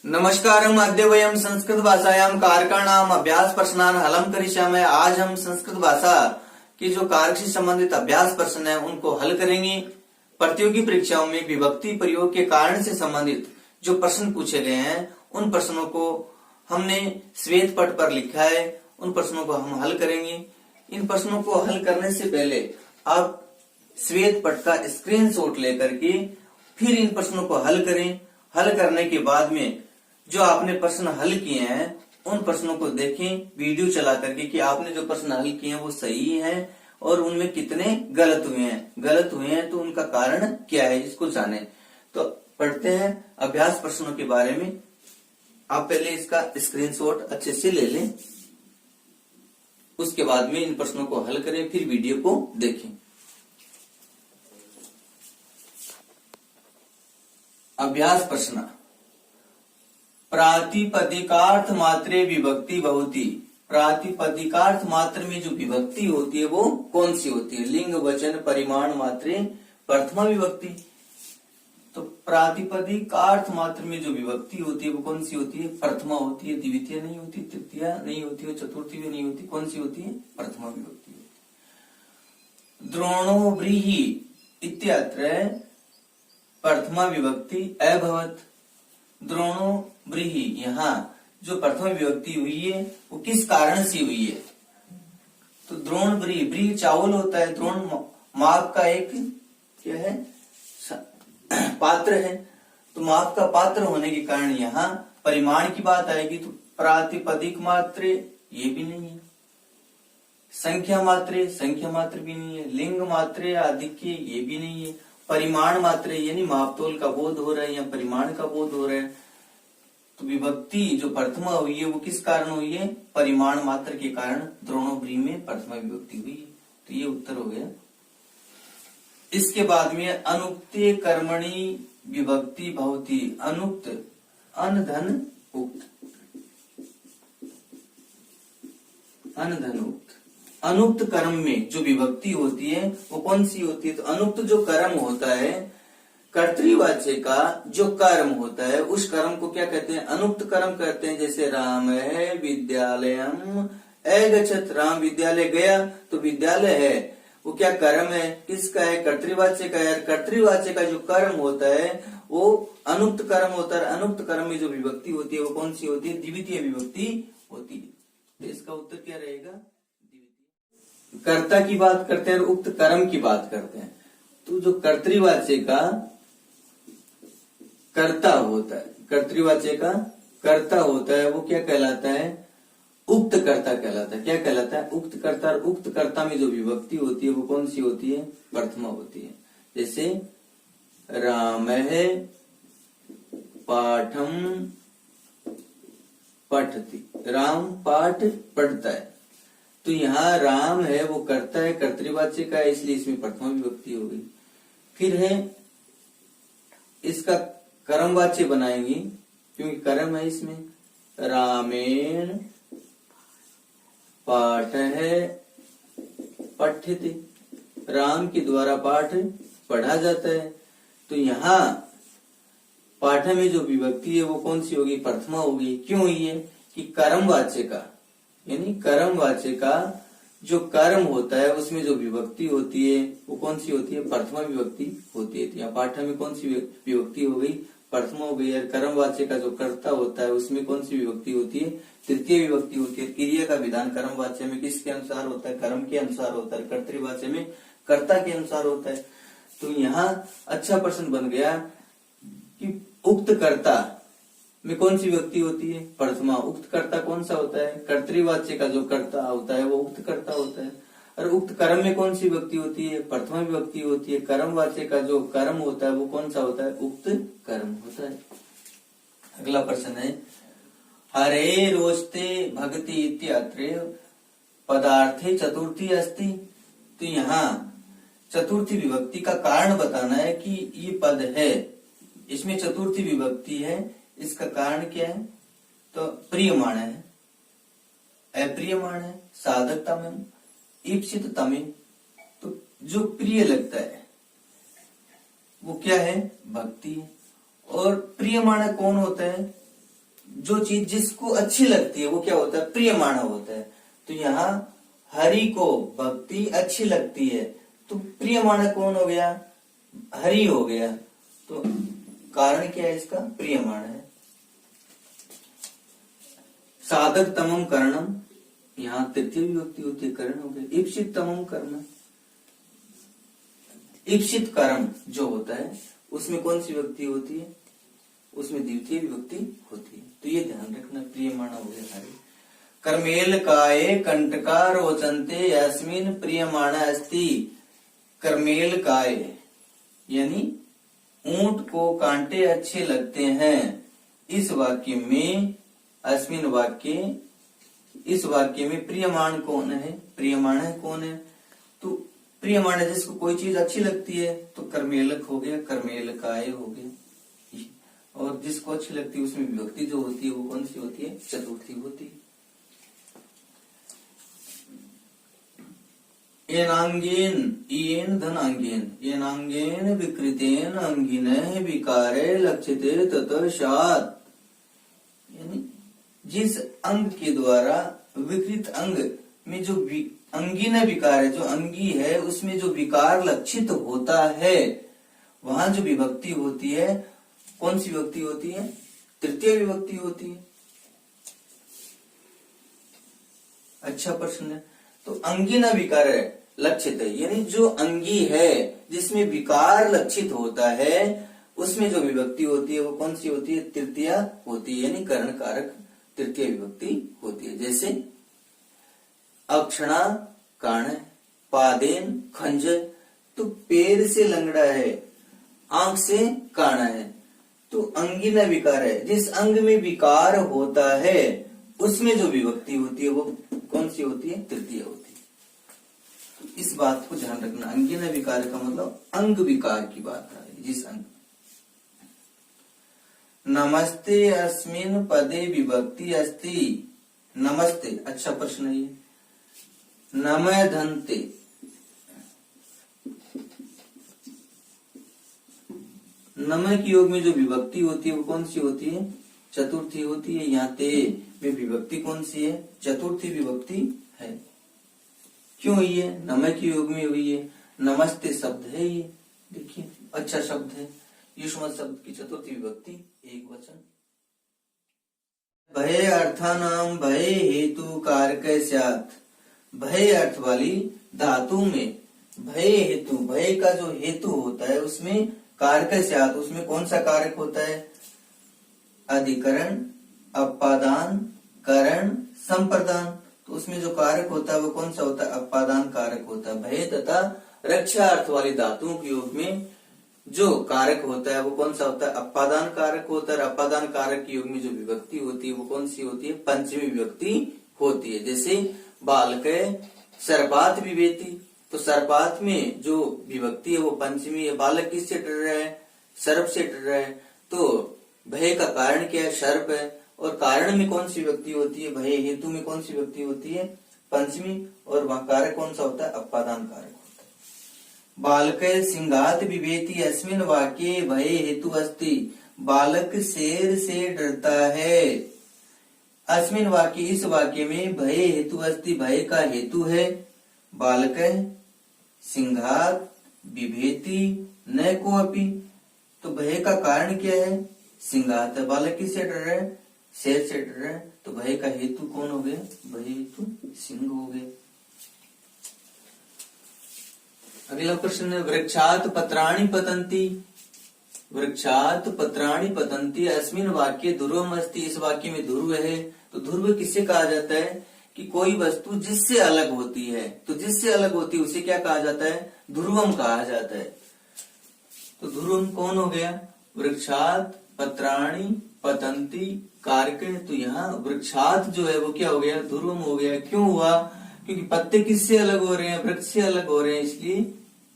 नमस्कारम। अद्य वयम संस्कृत भाषायां कारकाणाम अभ्यास प्रश्नान हलम करिष्यामः। आज हम संस्कृत भाषा की जो कारक से संबंधित अभ्यास प्रश्न है उनको हल करेंगे। प्रतियोगी परीक्षाओं में विभक्ति प्रयोग के कारण से संबंधित जो प्रश्न पूछे गए हैं उन प्रश्नों को हमने श्वेत पट पर लिखा है, उन प्रश्नों को हम हल करेंगे। इन प्रश्नों को हल करने से पहले आप श्वेत पट का स्क्रीनशॉट लेकर के फिर इन प्रश्नों को हल करें। हल करने के बाद में जो आपने प्रश्न हल किए हैं उन प्रश्नों को देखें वीडियो चला करके कि आपने जो प्रश्न हल किए हैं वो सही हैं और उनमें कितने गलत हुए हैं। गलत हुए हैं तो उनका कारण क्या है इसको जाने। तो पढ़ते हैं अभ्यास प्रश्नों के बारे में। आप पहले इसका स्क्रीनशॉट अच्छे से ले लें, उसके बाद में इन प्रश्नों को हल करें, फिर वीडियो को देखें। अभ्यास प्रश्न। प्रातिपदिकार्थ मात्रे विभक्ति बहुती। प्रातिपदिकार्थ मात्र में जो विभक्ति होती है वो कौन सी होती है? लिंग वचन परिमाण मात्रे प्रथमा विभक्ति। तो प्रातिपदिकार्थ मात्र में जो विभक्ति होती है वो कौन सी होती है? प्रथमा होती है, द्वितीय नहीं होती, तृतीय नहीं होती और चतुर्थी भी नहीं होती। कौन सी होती है? प्रथमा विभक्ति होती है। द्रोणो व्रीहि इत्यत्र प्रथमा विभक्ति अभवत। द्रोणो व्रीहि, यहाँ जो प्रथम विभक्ति हुई है वो किस कारण से हुई है? तो द्रोण व्रीहि, व्रीहि चावल होता है, द्रोण माप का एक क्या है? पात्र है। तो माप का पात्र होने के कारण यहाँ परिमाण की बात आएगी। तो प्रातिपदिक मात्रे ये भी नहीं है, संख्या मात्रे भी नहीं है, लिंग मात्रे आधिक्य ये भी नहीं है, परिमाण मात्रे यानी मापतोल का बोध हो रहा है या परिमाण का बोध हो रहा है। तो विभक्ति जो प्रथमा हुई है वो किस कारण हुई है? परिमाण मात्र के कारण द्रोणो व्रीहि में प्रथमा विभक्ति हुई है। तो ये उत्तर हो गया। इसके बाद में अनुक्ते कर्मणि विभक्ति भवति। अनुक्त अन धन उक्त, अन धन उक्त। अनुक्त कर्म में जो विभक्ति होती है वो कौन सी होती है? तो अनुक्त जो कर्म होता है, कर्तृवाच्य का जो कर्म होता है उस कर्म को क्या कहते हैं? अनुक्त कर्म कहते हैं। जैसे राम है विद्यालयम अगच्छत्, राम विद्यालय गया, तो विद्यालय है वो क्या कर्म है? किसका है? कर्तृवाच्य का है। कर्तृवाच्य का जो कर्म होता है वो अनुक्त कर्म होता है। अनुक्त कर्म में जो विभक्ति होती है वो कौन सी होती है? द्वितीय विभक्ति होती है। तो इसका उत्तर क्या रहेगा? कर्ता की बात करते हैं और उक्त कर्म की बात करते हैं। तो जो कर्तृवाच्य का कर्ता होता है, कर्तृवाच्य का कर्ता होता है वो क्या कहलाता है? उक्त कर्ता कहलाता है। क्या कहलाता है? उक्त कर्ता। और उक्त कर्ता में जो विभक्ति होती है वो कौन सी होती है? प्रथमा होती है। जैसे राम है पाठम पठति, राम पाठ पढ़ता है। तो यहाँ राम है वो कर्ता है, कर्तृवाच्य का है, इसलिए इसमें प्रथमा विभक्ति हो गई। फिर है इसका कर्मवाच्य बनाएंगे क्योंकि कर्म है इसमें। रामेण पाठ है पठ्यते, राम के द्वारा पाठ पढ़ा जाता है। तो यहाँ पाठ में जो विभक्ति है वो कौन सी होगी? प्रथमा होगी। क्यों हुई है? कि कर्मवाच्य का यानी कर्मवाच्य का जो कर्म होता है उसमें जो विभक्ति होती है वो कौन सी होती है? प्रथमा विभक्ति होती है। तो यहाँ पाठ में कौन सी विभक्ति हो गई? प्रथमा हो गई। और कर्मवाच्य का जो कर्ता होता है उसमें कौन सी विभक्ति होती है? तृतीय विभक्ति होती है। क्रिया का विधान कर्मवाच्य में किसके अनुसार होता है? कर्म के अनुसार होता है। कर्तृवाच्य में कर्ता के अनुसार होता है। तो यहाँ अच्छा प्रश्न बन गया कि उक्त कर्ता में कौन सी विभक्ति होती है? प्रथमा। उक्त कर्ता कौन सा होता है? कर्तृवाच्य का जो कर्ता होता है वो उक्त कर्ता होता है। और उक्त कर्म में कौन सी विभक्ति होती है? प्रथमा विभक्ति होती है। कर्मवाच्य का जो कर्म होता है वो कौन सा होता है? उक्त कर्म होता है। अगला प्रश्न है हरे रोस्ते भगति इत्यत्र पदार्थे चतुर्थी अस्ति। तो यहाँ चतुर्थी विभक्ति का कारण बताना है कि ये पद है, इसमें चतुर्थी विभक्ति है, इसका कारण क्या है? तो प्रियमाण है, अप्रियमाण है, साधक तमें, ईप्सित तमें। तो जो प्रिय लगता है वो क्या है? भक्ति है। और प्रियमाण कौन होता है? जो चीज जिसको अच्छी लगती है वो क्या होता है, प्रियमाण होता है। तो यहाँ हरि को भक्ति अच्छी लगती है, तो प्रियमाण कौन हो गया, हरि हो गया। तो कारण क्या है इसका, प्रियमाण है। साधक तमम कर्णम, यहाँ तृतीय विभक्ति होती है, कर्ण हो गया। ईप्सित तमम कर्म, ईप्सित कर्म जो होता है उसमें कौन सी विभक्ति होती है, उसमें द्वितीय विभक्ति होती है। तो ये ध्यान रखना, प्रियमाण हो गया हरि। कर्मेल काय कंटका रोचन्ते यस्मिन् प्रियमाण अस्ति। कर्मेल काय यानी ऊंट को कांटे अच्छे लगते हैं। इस वाक्य में, अस्मिन वाक्य, इस वाक्य में प्रियमाण कौन है, प्रियमाण कौन है, तो प्रियमाण है जिसको कोई चीज अच्छी लगती है, तो कर्मेलक हो गया, कर्मेल काय हो गया। और जिसको अच्छी लगती है उसमें विभक्ति जो होती है वो कौन सी होती है, चतुर्थी होती है। एनांगेन, येन धनांगेन, एनांगेन विकृतेन अंगिनः विकारे लक्षिते ततशात्। यानी जिस अंग के द्वारा विकृत अंग में जो अंगिन विकार है, जो अंगी है उसमें जो विकार लक्षित होता है, वहां जो विभक्ति होती है कौन सी विभक्ति होती है, तृतीय विभक्ति होती है। अच्छा प्रश्न है। तो अंगिन विकार लक्षित है, यानी जो अंगी है जिसमें विकार लक्षित होता है उसमें जो विभक्ति होती है वो कौन सी होती है, तृतीय होती है, यानी कर्ण कारक तृतीय विभक्ति होती है। जैसे अक्षणा काण, पादेन खंज, तो पैर से लंगड़ा है, आंख से काणा है, तो अंगी न विकार है, जिस अंग में विकार होता है उसमें जो विभक्ति होती है वो कौन सी होती है, तृतीय होती है। तो इस बात को ध्यान रखना, अंगी न विकार का मतलब अंग विकार की बात आ रही है, जिस अंग। नमस्ते अस्मिन् पदे विभक्ति अस्ति। नमस्ते, अच्छा प्रश्न है ये। नमः धन्ते, नमः की योग में जो विभक्ति होती है वो कौन सी होती है, चतुर्थी होती है। यहाँ ते में विभक्ति कौन सी है, चतुर्थी विभक्ति है। क्यों हुई है, नमः की योग में हुई है, नमस्ते शब्द है ये, देखिए अच्छा शब्द है। युष्मत् शब्द की चतुर्थी विभक्ति एक वचन। भय अर्थानाम भय हेतु कारक स्यात्। भय अर्थ वाली धातु में भय हेतु, भय का जो हेतु होता है उसमें कारक स्यात्, उसमें कौन सा कारक होता है, अधिकरण, अपादान, करण, संप्रदान। तो उसमें जो कारक होता है वो कौन सा होता है, अपादान कारक होता है। भय तथा रक्षा अर्थ वाली धातुओं के योग में जो कारक होता है वो कौन सा होता है, अपादान कारक होता है। अपादान कारक के योग में जो विभक्ति होती है वो कौन सी होती है, पंचमी विभक्ति होती है। जैसे बालक सर्पात विभेति, तो सर्पात में जो विभक्ति है वो पंचमी है। बालक किससे डर रहा है, सर्प से डर रहा है, तो भय का कारण क्या है, सर्प है। और कारण में कौन सी विभक्ति होती है, भय हेतु में कौन सी विभक्ति होती है, पंचमी। और वहां कारक कौन सा होता है, अपादान कारक होता है। बालक सिंहात विभेति अस्मिन् वाक्ये भय हेतु अस्ति। बालक शेर से डरता है। अस्मिन् वाक्य, इस वाक्य में भय हेतु अस्ति, भय का हेतु है। बालक सिंहात विभेति न कोऽपि, तो भय का कारण क्या है, सिंहात है। बालक किससे डर रहा है, शेर से डर रहा है, तो भय का हेतु कौन हो गया, भय हेतु सिंह हो गया। अगला प्रश्न है, वृक्षात पत्राणि पतन्ति। वृक्षात पत्राणि पतन्ति अस्मिन् वाक्ये ध्रुवम् अस्ति। इस वाक्य में ध्रुव है, तो ध्रुव किससे कहा जाता है कि कोई वस्तु जिससे अलग होती है, तो जिससे अलग होती है उसे क्या कहा जाता है, ध्रुवम कहा जाता है। तो ध्रुवम कौन हो गया, वृक्षात पत्राणि पतन्ति कारक। तो यहाँ वृक्षात जो है वो क्या हो गया, ध्रुवम हो गया। क्यों हुआ, क्योंकि पत्ते किससे अलग हो रहे हैं, वृक्ष से अलग हो रहे हैं, इसलिए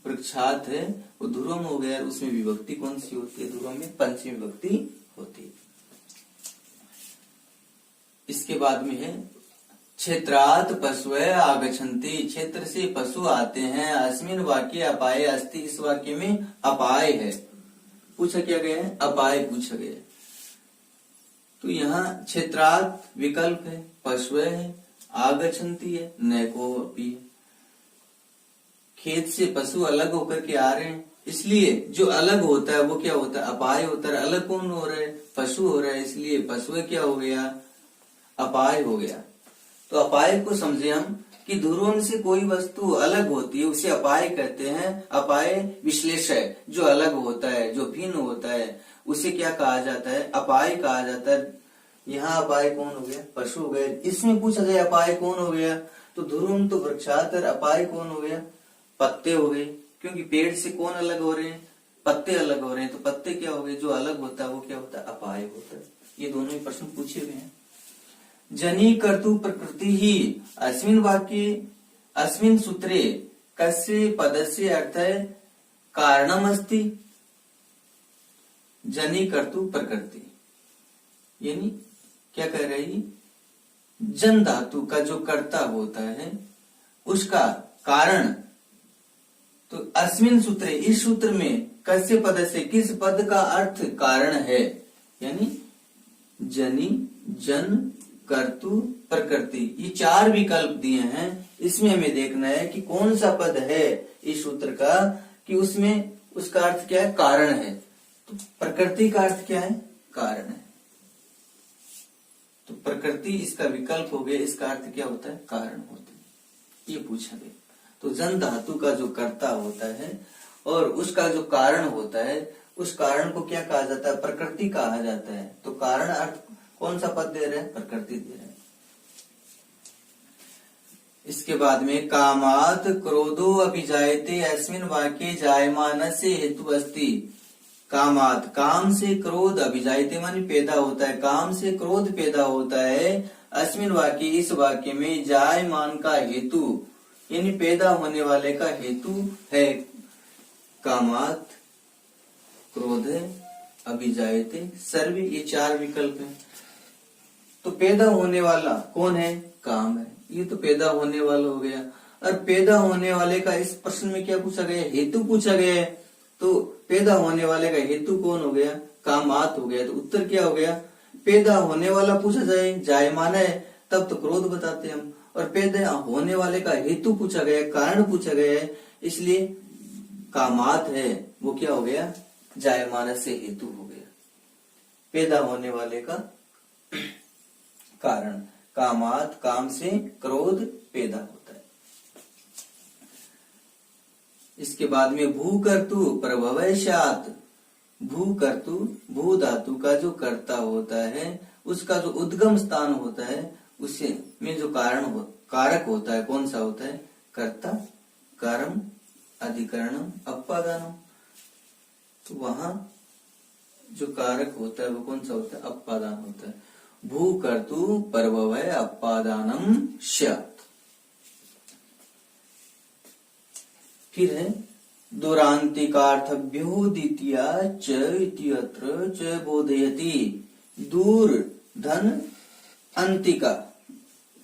वृक्षात है वो ध्रुवम हो गया। उसमें विभक्ति कौन सी होती है, ध्रुवम में पंचमी विभक्ति होती है। इसके बाद में है, क्षेत्रात पशवः आगच्छन्ति। क्षेत्र से पशु आते हैं। अस्मिन् वाक्ये अपाय अस्ति। इस वाक्य में अपाय है। पूछा क्या गया है, अपाय पूछा गया। तो तो यहाँ क्षेत्रात् विकल्प है, पशु है, आगच्छन्ति है, नको अपि है। खेत से पशु अलग होकर के आ रहे हैं, इसलिए जो अलग होता है वो क्या होता है, अपाय होता है। अलग कौन हो रहा है, पशु हो रहा है, इसलिए पशु क्या हो गया, अपाय हो गया। तो अपाय को समझे हम कि दूरों से कोई वस्तु अलग होती है उसे अपाय कहते हैं। अपाय विश्लेषय जो अलग होता है, जो भिन्न होता है, उसे क्या कहा जाता है, अपाय कहा जाता है। यहाँ अपाय कौन हो गया, पशु हो गए। इसमें पूछा जाए अपाय कौन हो गया, तो ध्रुवम तो वृक्षातर, अपाय कौन हो गया, पत्ते हो गए। क्योंकि पेड़ से कौन अलग हो रहे हैं, पत्ते अलग हो रहे हैं, तो पत्ते क्या हो गए, जो अलग होता है वो क्या होता है, अपाय होता है। ये दोनों ही प्रश्न पूछे हुए हैं। जनी कर्तु प्रकृति ही अस्मिन् वाक्ये अस्मिन् सूत्रे कस्य पदस्य अर्थ है कारणम अस्ति। जनी कर्तु प्रकृति यानी क्या कह रही, जन धातु का जो कर्ता होता है उसका कारण। तो अस्मिन् सूत्रे, इस सूत्र में कस्य पद से, किस पद का अर्थ कारण है, यानी जनी, जन, कर्तु, प्रकृति, ये चार विकल्प दिए हैं। इसमें हमें देखना है कि कौन सा पद है इस सूत्र का, कि उसमें उसका अर्थ क्या है, कारण है। तो प्रकृति का अर्थ क्या है, कारण है। तो प्रकृति इसका विकल्प हो गया, इसका अर्थ क्या होता है, कारण होता है। ये पूछा गया। तो जन धातु का जो कर्ता होता है और उसका जो कारण होता है, उस कारण को क्या कहा जाता है, प्रकृति कहा जाता है। तो कारण अर्थ कौन सा पद दे रहे हैं, प्रकृति दे रहे हैं। इसके बाद में कामात क्रोधो अभिजायते अस्मिन् वाक्ये जायमानस्य हेतु अस्ति। कामात, काम से क्रोध, अभिजायते मानी पैदा होता है, काम से क्रोध पैदा होता है। अस्मिन् वाक्ये, इस वाक्य में, जायमान का हेतु यानी पैदा होने वाले का हेतु है। कामात क्रोध है, अभिजायते सर्व, ये चार विकल्प है। तो पैदा होने वाला कौन है, काम है। ये तो पैदा होने वाला हो गया। और पैदा होने वाले का इस प्रश्न में क्या पूछा गया, हेतु पूछा गया है। तो पैदा होने वाले का हेतु कौन हो गया, कामात हो गया। तो उत्तर क्या हो गया, पैदा होने वाला पूछा जाए, जायमान है, तब तो क्रोध बताते हम। और पैदा होने वाले का हेतु पूछा गया, कारण पूछा गया है, इसलिए कामात है, वो क्या हो गया, जायमान से हेतु हो गया। पैदा होने वाले का कारण, कामात, काम से क्रोध पैदा होता है। इसके बाद में भूकर्तु प्रभवैशात। भूकर्तु, भू धातु का जो कर्ता होता है, उसका जो उद्गम स्थान होता है, उसे में जो कारक होता है, कौन सा होता है, कर्ता, कारम, अधिकरणम, अपादानम। तो वहां जो कारक होता है वो कौन सा होता है, अपादान होता है। भूकर्तु प्रभवय अपादानम स्यात्। फिर है दूरांतिकार्थभ्यो द्वितीया च इत्यत्र च बोधयति। दूर धन अंतिका,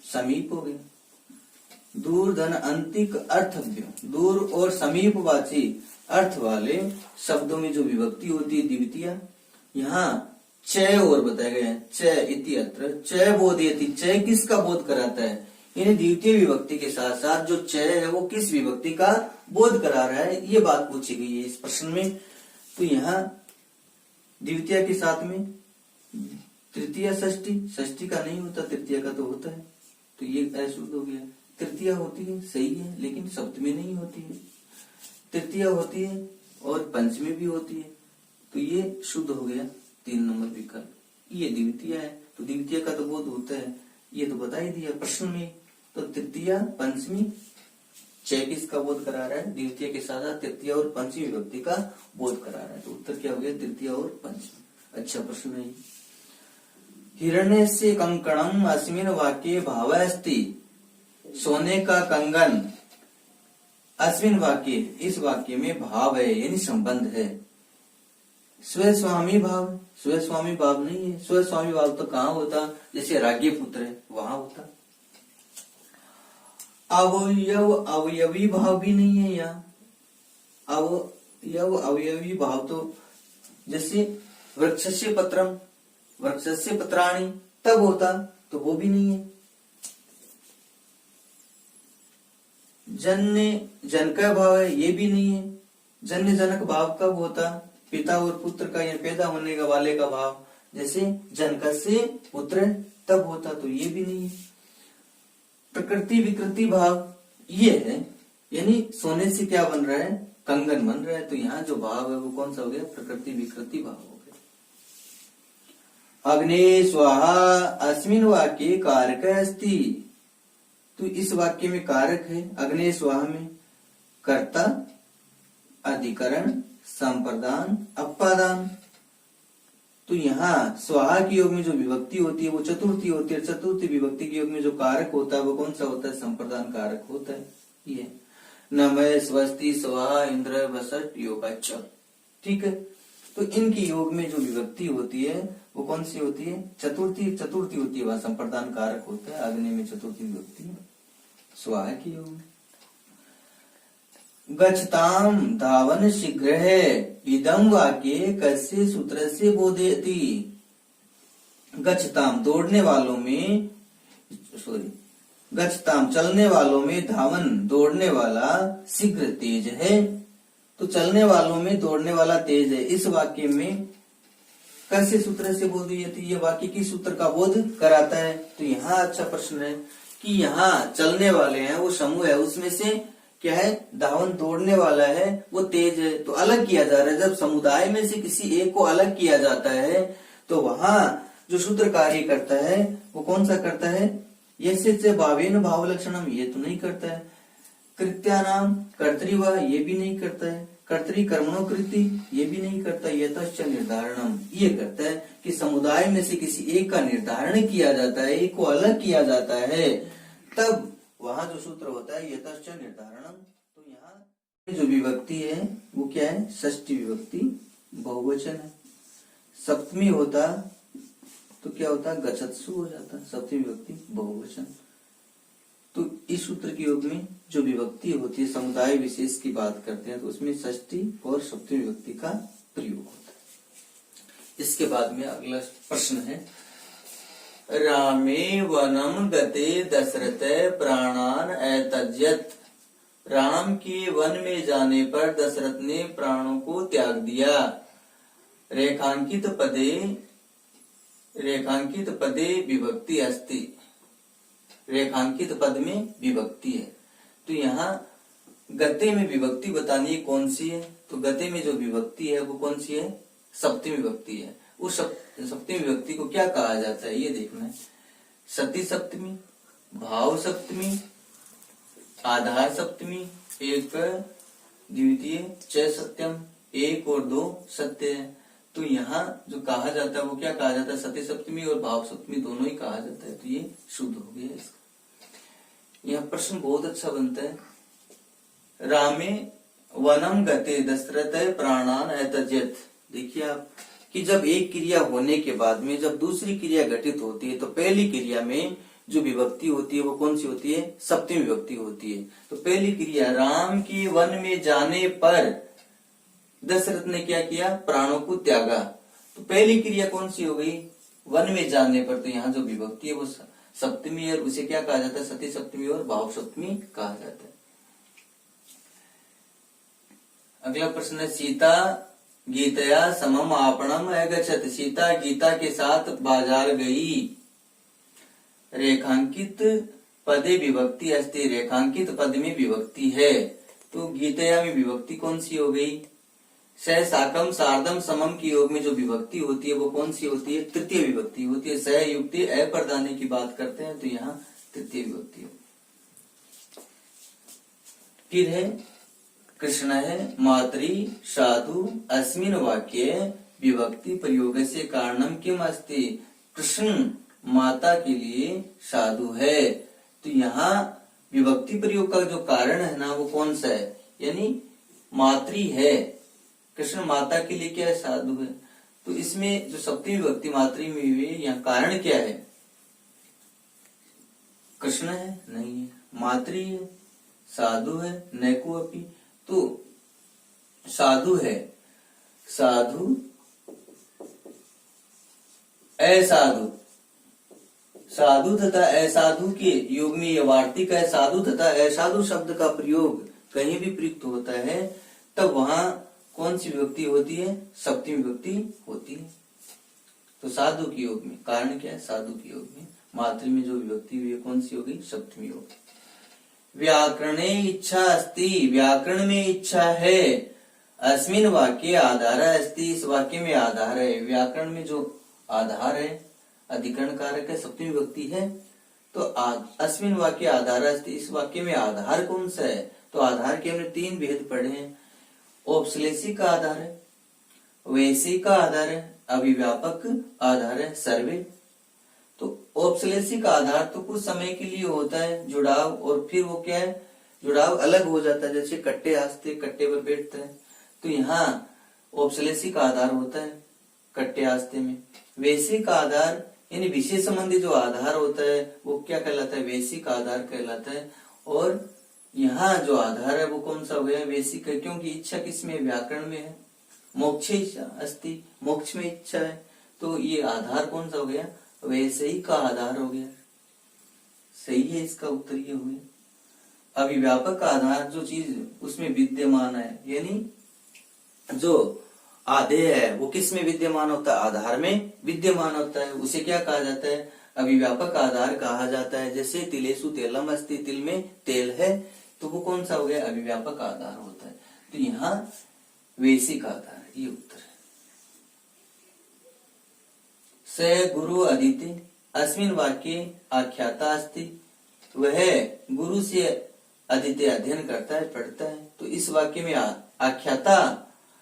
समीप हो गया। दूर धन अंतिक अर्थभ्यो, दूर और समीपवाची अर्थ वाले शब्दों में जो विभक्ति होती है द्वितीया, यहाँ च और बताया गया है, च इति अत्र च बोधयति। च किसका बोध कराता है, यानी द्वितीय विभक्ति के साथ साथ जो च है वो किस विभक्ति का बोध करा रहा है, ये बात पूछी गई है इस प्रश्न में। तो यहाँ द्वितीय के साथ में तृतीय, षष्ठी, षष्ठी का नहीं होता, तृतीय का तो होता है। तो ये अशुद्ध हो गया। तृतीय होती है, सही है, लेकिन सप्तमी नहीं होती है। तृतीय होती है और पंचमी भी होती है, तो ये शुद्ध हो गया 3 नंबर विकल्प। ये द्वितीय है, तो द्वितीय का तो बोध होता है, ये तो बता ही दिया प्रश्न में। तो तृतीय, पंचमी, च किसका बोध करा रहा है, द्वितीय के साथ तृतीय और पंचमी विभक्ति का बोध करा रहा है। तो उत्तर क्या हो गया, तृतीय और पंचमी। अच्छा प्रश्न है। हिरण्यस्य कंकणम अस्मिन् वाक्ये भावः अस्ति। सोने का कंगन अस्मिन् वाक्ये, इस वाक्य में भाव है, यानी संबंध है। स्वस्वामी भाव, स्वस्वामी भाव नहीं है। स्वस्वामी भाव तो कहाँ होता, जैसे राज्य पुत्र है वहां होता। अवयव अवयवी भाव भी नहीं है यहाँ। अवयव अवयवी भाव तो जैसे वृक्षस्य पत्रम, वृक्षस्य पत्राणि तब होता, तो वो भी नहीं है। जन्य जन का भाव है, ये भी नहीं है। जन्य जनक भाव कब होता, पिता और पुत्र का या पैदा होने का वाले का भाव, जैसे जनकस्य पुत्र तब होता, तो ये भी नहीं है। प्रकृति विकृति भाव ये है, यानी सोने से क्या बन रहा है, कंगन बन रहा है, तो यहाँ जो भाव है वो कौन सा हो गया, प्रकृति विकृति भाव हो गया। अग्ने स्वाहा अस्मिन वाक्ये कारक अस्ति, तो इस वाक्य में कारक है अग्ने स्वाहा में, कर्ता, अधिकरण, संप्रदान, अपादान। तो यहाँ स्वाहा के योग में जो विभक्ति होती है वो चतुर्थी होती है, चतुर्थी विभक्ति के योग में जो कारक होता है वो कौन सा होता है, संप्रदान कारक होता है। ये नमः स्वस्ति स्वाहा इंद्र वसट योगाच, ठीक है। तो इनकी योग में जो विभक्ति होती है वो कौन सी होती है, चतुर्थी, चतुर्थी होती है, वह संप्रदान कारक होता है। अग्नि में चतुर्थी विभक्ति स्वाहा के योग में। गच्छताम धावन शीघ्र है, इदम वाक्ये कस्य सूत्र से बोधयति। गच्छताम दौड़ने वालों में, गच्छताम चलने वालों में, धावन दौड़ने वाला, शीघ्र तेज है, तो चलने वालों में दौड़ने वाला तेज है। इस वाक्य में कस्य सूत्र से बोधयति, ये वाक्य किस सूत्र का बोध कराता है। तो यहाँ अच्छा प्रश्न है कि यहाँ चलने वाले हैं वो समूह है, उसमें से क्या है, धावन दौड़ने वाला है वो तेज है, तो अलग किया जा रहा है। जब समुदाय में से किसी एक को अलग किया जाता है तो वहां जो सूत्र कार्य करता है वो कौन सा करता है, यस्य भावेन भाव लक्षणम, ये तो नहीं करता है। कृत्यानाम कर्तृवा, ये भी नहीं करता है। कर्तरी कर्मणो कृति, ये भी नहीं करता। यतश्च निर्धारणम, ये करता है कि समुदाय में से किसी एक का निर्धारण किया जाता है, एक को अलग किया जाता है, तब वहां जो सूत्र होता है यतश्च निर्धारणम। तो यहाँ जो विभक्ति है वो क्या है, षष्ठी विभक्ति बहुवचन है। सप्तमी होता तो क्या होता, गच्छत्सु हो जाता, सप्तमी विभक्ति बहुवचन। तो इस सूत्र के योग में जो विभक्ति होती है, समुदाय विशेष की बात करते हैं, तो उसमें षष्ठी और सप्तमी विभक्ति का प्रयोग होता है। इसके बाद में अगला प्रश्न है, रामे वनम गते दशरथ प्राणान अत्यजत। राम के वन में जाने पर दशरथ ने प्राणों को त्याग दिया। रेखांकित पदे विभक्ति अस्ति, रेखांकित पद में विभक्ति है। तो यहाँ गते में विभक्ति बतानी कौन सी है, तो गते में जो विभक्ति है वो कौन सी है, सप्तमी विभक्ति है। उस सप्तमी विभक्ति को क्या कहा जाता है ये देखना है। सती सप्तमी, भाव सप्तमी, आधार सप्तमी, एक द्वितीय च सत्यम, एक और दो सत्य है। तो यहाँ जो कहा जाता है वो क्या कहा जाता है, सती सप्तमी और भाव सप्तमी दोनों ही कहा जाता है। तो ये शुद्ध हो गया इसका। यह प्रश्न बहुत अच्छा बनता है। रामे वनम गते दशरथ प्राणान अत्यजत। देखिए आप कि जब एक क्रिया होने के बाद में जब दूसरी क्रिया घटित होती है तो पहली क्रिया में जो विभक्ति होती है वो कौन सी होती है, सप्तमी विभक्ति होती है। तो पहली क्रिया राम के वन में जाने पर दशरथ ने क्या किया, प्राणों को त्यागा। तो पहली क्रिया कौन सी हो गई, वन में जाने पर। तो यहाँ जो विभक्ति है वो सप्तमी है, उसे क्या कहा जाता है, सती सप्तमी और भाव सप्तमी कहा जाता है। अगला प्रश्न है, सीता गीतया समम आपणम अगच्छत। सीता गीता के साथ बाजार गई। रेखांकित पदे विभक्ति अस्ति, रेखांकित पद में विभक्ति है। तो गीतया में विभक्ति कौन सी हो गई, स साकम सार्धम समम की योग में जो विभक्ति होती है वो कौन सी होती है, तृतीय विभक्ति होती है। स युक्ति अप्रदाने की बात करते हैं तो यहाँ तृतीय विभक्ति होती है। फिर है कृष्ण है मातृ साधु अस्मिन वाक्ये विभक्ति प्रयोग से कारणम किम अस्ति। कृष्ण माता के लिए साधु है, तो यहाँ विभक्ति प्रयोग का जो कारण है ना वो कौन सा है, यानी मातृ है। कृष्ण माता के लिए क्या है, साधु है। तो इसमें जो सप्तमी विभक्ति मातृ में हुई है, यहाँ कारण क्या है, कृष्ण है नहीं है, मातृ है, साधु है नैको अपि। तो साधु है, साधु असाधु, साधु तथा असाधु के योग में यह वार्तिक है। साधु तथा असाधु शब्द का प्रयोग कहीं भी प्रयुक्त होता है तब वहां कौन सी विभक्ति होती है? सप्तमी विभक्ति होती है। तो साधु के योग में कारण क्या है? साधु के योग में मात्र में जो विभक्ति हुई है कौन सी होगी? सप्तमी होगी। व्याकरणे इच्छा अस्ति, व्याकरण में इच्छा है। अस्मिन वाक्य आधार अस्ति, इस वाक्य में आधार है। व्याकरण में जो आधार है अधिकरण कारक है, सप्तमी विभक्ति है। तो अस्मिन वाक्य आधार अस्ति, इस वाक्य में आधार कौन सा है? तो आधार के हमने 3 भेद पढ़े हैं। औपश्लेषिक का आधार है, वैश्विक का आधार है, अभिव्यापक आधार है, सर्वे। तो औपश्लेषिक आधार तो कुछ समय के लिए होता है जुड़ाव, और फिर वो क्या है? जुड़ाव अलग हो जाता है। जैसे कट्टे आस्ते, कट्टे पर बैठते हैं, तो यहाँ औपश्लेषिक आधार होता है कट्टे आस्ते में। वैश्विक आधार यानी विषय संबंधी जो आधार होता है वो क्या कहलाता है? वैश्विक आधार कहलाता है। और यहाँ जो आधार है वो कौन सा हो गया? वैश्विक है, क्योंकि इच्छा किसमें? व्याकरण में है। मोक्षे इच्छा अस्ति, मोक्ष में इच्छा है, तो ये आधार कौन सा हो गया? वैश्विक का आधार हो गया। सही है, इसका उत्तर ये हो गया। अभिव्यापक का आधार जो चीज उसमें विद्यमान है, यानी जो आधेय है वो किस में विद्यमान होता है? आधार में विद्यमान होता है, उसे क्या कहा जाता है? अभिव्यापक आधार कहा जाता है। जैसे तिलेषु तेलम अस्ति, तिल में तेल है, तो वो कौन सा हो गया? अभिव्यापक आधार होता है। तो यहाँ वैश्विक आधार, ये उत्तर है। स गुरु अदिति, अस्मिन वाक्य आख्याता अस्ति, वह गुरु से अदिति अध्ययन करता है, पढ़ता है। तो इस वाक्य में आख्याता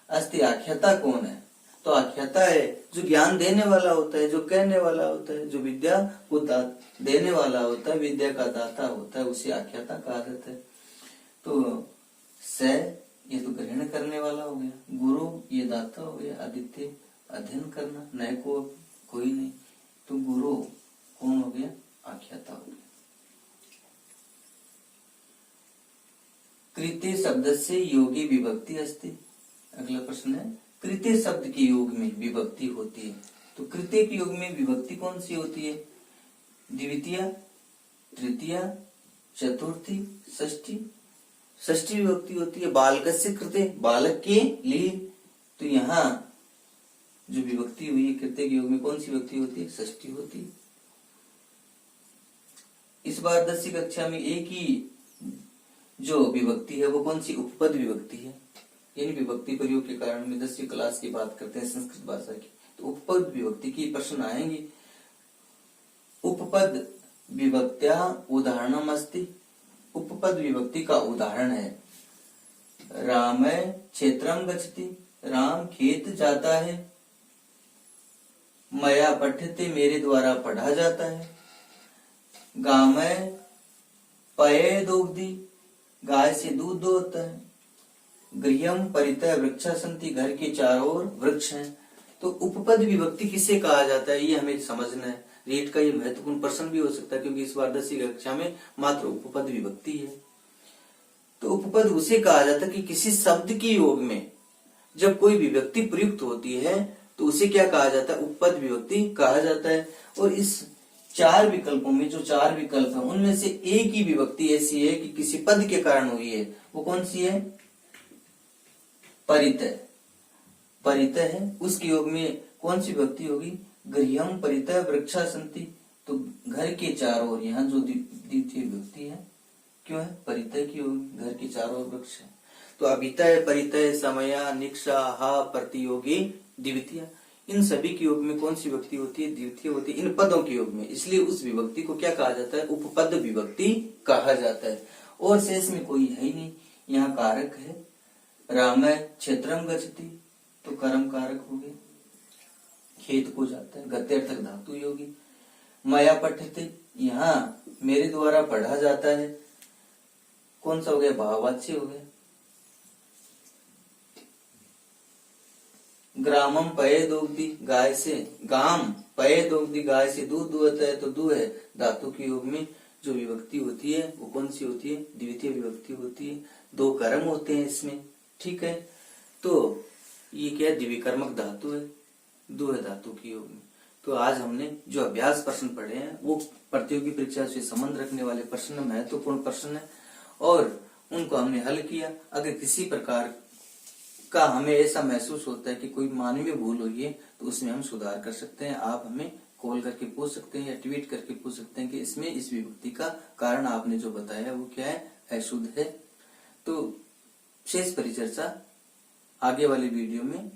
अस्ति, आख्याता कौन है? तो आख्याता है जो ज्ञान देने वाला होता है, जो कहने वाला होता है, जो विद्या को देने वाला होता है, विद्या का दाता होता है, उसे आख्याता कहा जाता है। तो स ये तो ग्रहण करने वाला हो गया, गुरु ये दाता हो गया, आदित्य अध्ययन करना, नए को कोई नहीं, तो गुरु कौन हो गया? आख्याता हो गया। कृत्य शब्द से योगी विभक्ति अस्ति, अगला प्रश्न है। कृत्य शब्द के योग में विभक्ति होती है, तो कृत्य के योग में विभक्ति कौन सी होती है? द्वितीय, तृतीय, चतुर्थी, षष्ठी। षष्ठी विभक्ति होती है। बालकस्य कृते, बालक के लिए, तो यहाँ जो विभक्ति हुई है कृत्य के योग में कौन सी विभक्ति होती है? षष्ठी होती है। इस बार 10वीं कक्षा में एक ही जो विभक्ति है वो कौन सी? उपपद विभक्ति है। यानी विभक्ति प्रयोग के कारण में 10वीं क्लास की बात करते हैं संस्कृत भाषा की, तो उपपद विभक्ति की प्रश्न आएंगे। उपपद विभक्त्या उदाहरणम अस्ति, उपपद विभक्ति का उदाहरण है। राम क्षेत्रम गच्छति, राम खेत जाता है। मया पठ्यते, मेरे द्वारा पढ़ा जाता है। गामय पये दोग्धि, गाय से दूध दोहता है। गृहम परितः वृक्षा सन्ति, घर के चारों ओर वृक्ष हैं। तो उपपद विभक्ति किसे कहा जाता है ये हमें समझना है। रीट का ये महत्वपूर्ण प्रश्न भी हो सकता है, क्योंकि इस बार 10वीं कक्षा में मात्र उपपद विभक्ति है। तो उपपद उसे कहा जाता है कि किसी शब्द के योग में जब कोई विभक्ति प्रयुक्त होती है तो उसे क्या कहा जाता है? उपपद विभक्ति कहा जाता है। और इस 4 विकल्पों में जो 4 विकल्प है उनमें से एक ही विभक्ति ऐसी है कि किसी पद के कारण हुई है, वो कौन सी है? परितः। परितः है, उसके योग में कौन सी विभक्ति होगी? गृहम परितः वृक्षा सन्ति, तो घर के चारों ओर, यहाँ जो द्वितीय विभक्ति है क्यों है? परितः की होगी, घर के चारों ओर वृक्ष है। तो अभितः, परितः, समया, निक्षा, हा, प्रतियोगी, द्वितीय, इन सभी के योग में कौन सी विभक्ति होती है? द्वितीय होती है, इन पदों के योग में। इसलिए उस विभक्ति को क्या कहा जाता है? उपपद विभक्ति कहा जाता है। और शेष में कोई है ही नहीं। यहाँ कारक है, राम क्षेत्रम गच्छति, तो कर्म कारक हो गया, खेत को जाता है, गत्यर्थक धातु योगी। मया पठ्यते, यहाँ मेरे द्वारा पढ़ा जाता है, कौन सा हो गया? भाववाच्य हो गया। ग्रामम पये दोग्धि, गाय से, गाम पये दोग्धि, गाय से दूध दुहता है, तो दु है धातु के योग में जो विभक्ति होती है वो कौन सी होती है? द्वितीय विभक्ति होती है। 2 कर्म होते हैं इसमें, ठीक है। तो ये क्या है? द्विकर्मक धातु है, दु है धातु के योग में। तो आज हमने जो अभ्यास प्रश्न पढ़े हैं वो प्रतियोगी परीक्षा से संबंध रखने वाले प्रश्न, महत्वपूर्ण प्रश्न है और उनको हमने हल किया। अगर किसी प्रकार का हमें ऐसा महसूस होता है कि कोई मानवीय भूल हुई है तो उसमें हम सुधार कर सकते हैं। आप हमें कॉल करके पूछ सकते हैं या ट्वीट करके पूछ सकते हैं कि इसमें इस विभक्ति का कारण आपने जो बताया वो क्या है, अशुद्ध है। तो शेष परिचर्चा आगे वाली वीडियो में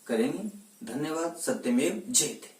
करेंगे। धन्यवाद। सत्यमेव जयते।